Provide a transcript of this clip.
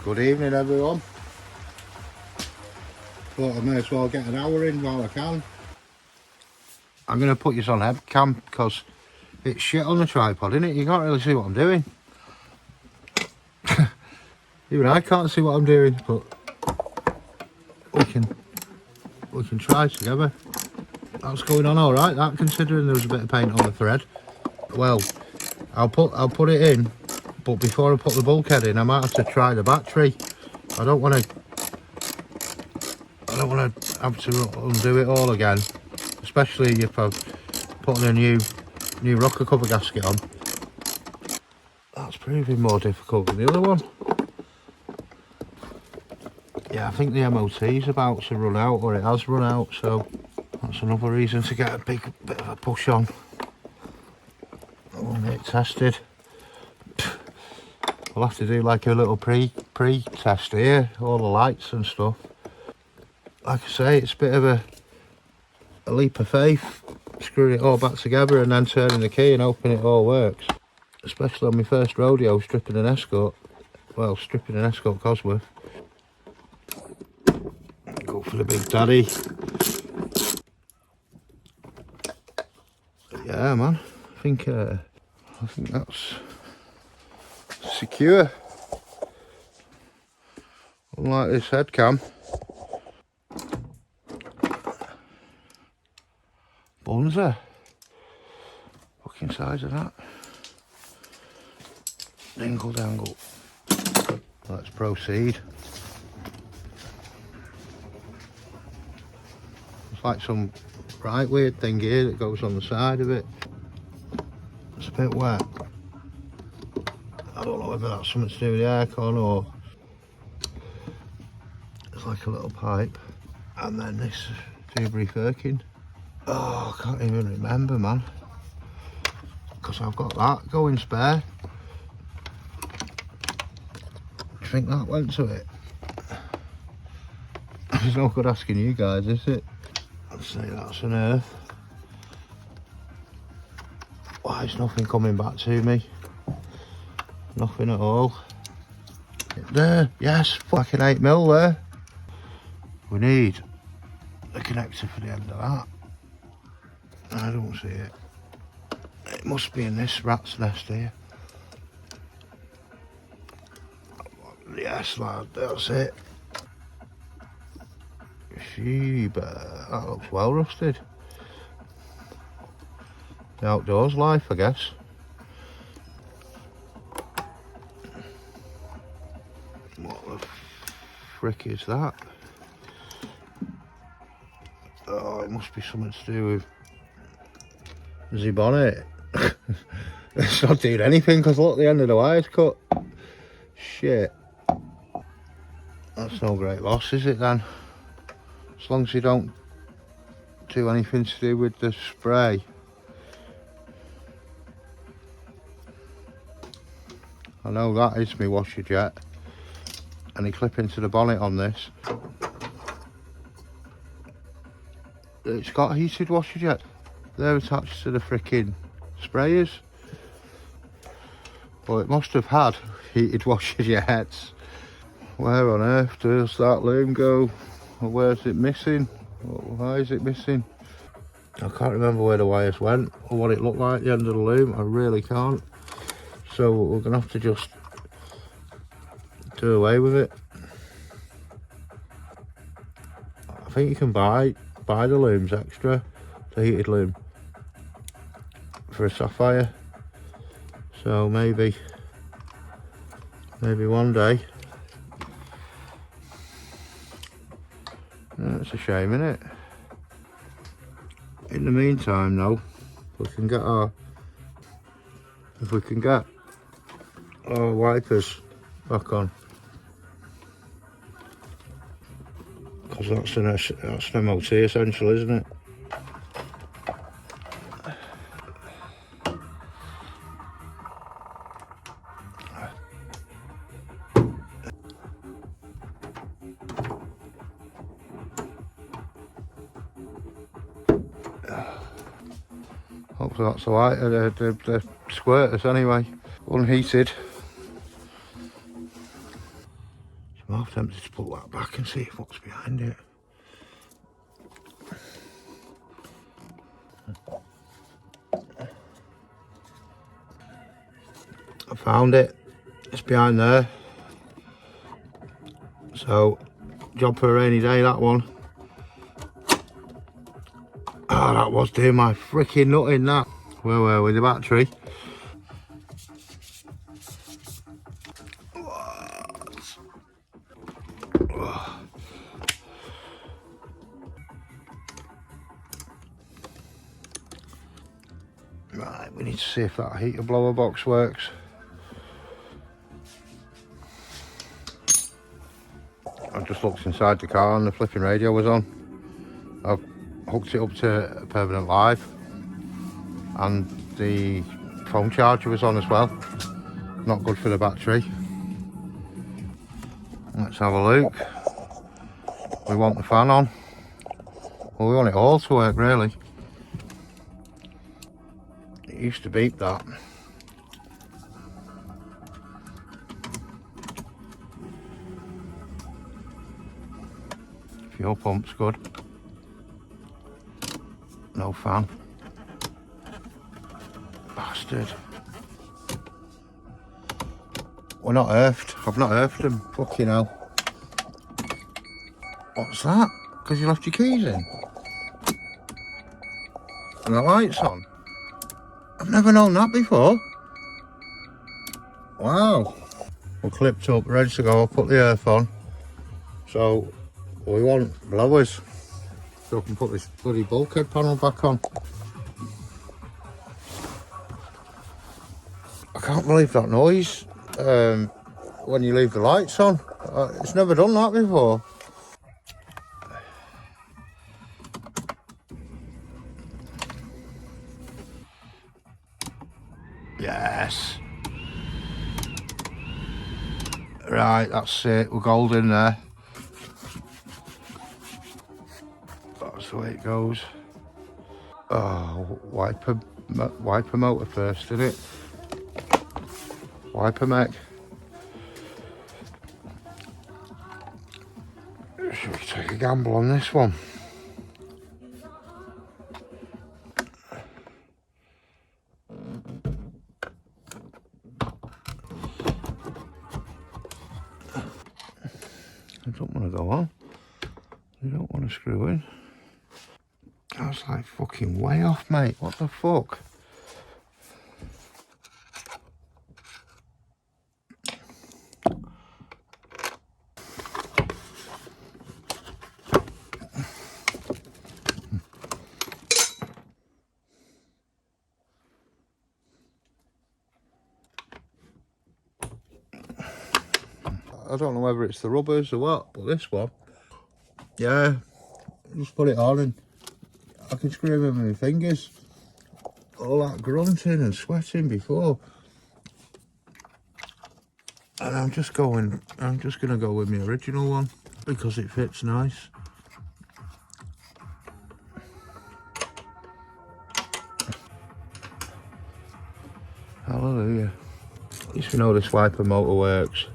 Good evening everyone. Thought I may as well get an hour in while I can. I'm going to put this on webcam because it's shit on the tripod, isn't it? You can't really see what I'm doing. Even I can't see what I'm doing, but we can try together. That's going on all right, that, considering there was a bit of paint on the thread. Well, I'll put it in, but before I put the bulkhead in, I might have to try the battery. I don't want to have to undo it all again, especially if I'm putting a new rocker cover gasket on. That's proving more difficult than the other one. Yeah, I think the MOT is about to run out, or it has run out, so that's another reason to get a bit of a push on. I want it tested. We'll have to do like a little pre-test here, all the lights and stuff. Like I say, it's a bit of a leap of faith, screwing it all back together and then turning the key and hoping it all works. Especially on my first rodeo, stripping an Escort. Well, stripping an Escort Cosworth. Go for the big daddy. Yeah, man. I think that's secure. Unlike this head cam. Bonza. Fucking size of that. Dingle dangle. Let's proceed. It's like some right weird thing here that goes on the side of it. It's a bit wet. I don't know whether that's something to do with the aircon or it's like a little pipe. And then this Dewberry Firkin. Oh, I can't even remember, man. Because I've got that going spare. You think that went to it? It's no good asking you guys, is it? I'd say that's an earth. Why is nothing coming back to me? Nothing at all. There, yes, fucking 8mm there. We need a connector for the end of that. I don't see it. It must be in this rat's nest here. Yes, lad, that's it. Sheba, that looks well rusted. The outdoors life, I guess. What the frick is that? Oh, it must be something to do with the bonnet. It's not doing anything because look, the end of the wire's cut. Shit. That's no great loss, is it then? As long as you don't do anything to do with the spray. I know that is my washer jet. And you clip into the bonnet on this. It's got a heated washer jet. They're attached to the frickin' sprayers. Well, it must have had heated washer jets. Where on earth does that loom go? Or where's it missing? Why is it missing? I can't remember where the wires went or what it looked like at the end of the loom. I really can't. So we're gonna have to just do away with it. I think you can buy the looms extra, the heated loom, for a sapphire. So maybe one day. Yeah, it's a shame, isn't it? In the meantime, though, if we can get our wipers back on, because that's an MOT essential, isn't it? Hopefully that's alright. The squirters anyway, unheated. I'm half tempted to pull that back and see what's behind it. I found it. It's behind there. So, job for a rainy day, that one. Oh, that was doing my freaking nut in that. Where were we? The battery. Right, we need to see if that heater blower box works. I've just looked inside the car and the flipping radio was on. I've hooked it up to permanent live and the phone charger was on as well. Not good for the battery. Let's have a look. We want the fan on. Well, we want it all to work really. It used to beep that. Fuel pump's good. No fan. Bastard. We're not earthed. I've not earthed them. Fucking hell. What's that? Because you left your keys in? And the light's on? I've never known that before. Wow. We're clipped up, ready to go. I'll put the earth on. So, we want blowers. So I can put this bloody bulkhead panel back on. I can't believe that noise when you leave the lights on. It's never done that before. Yes. Right, that's it. We're golden there. That's the way it goes. Oh, wiper motor first, did it? Wiper mech. Should we take a gamble on this one? I don't want to go on. I don't want to screw in. That's like fucking way off, mate. What the fuck? I don't know whether it's the rubbers or what, but this one, yeah, just put it on and I can scream with my fingers. All that grunting and sweating before. And I'm just gonna go with my original one because it fits nice. Hallelujah. At least we know this wiper motor works.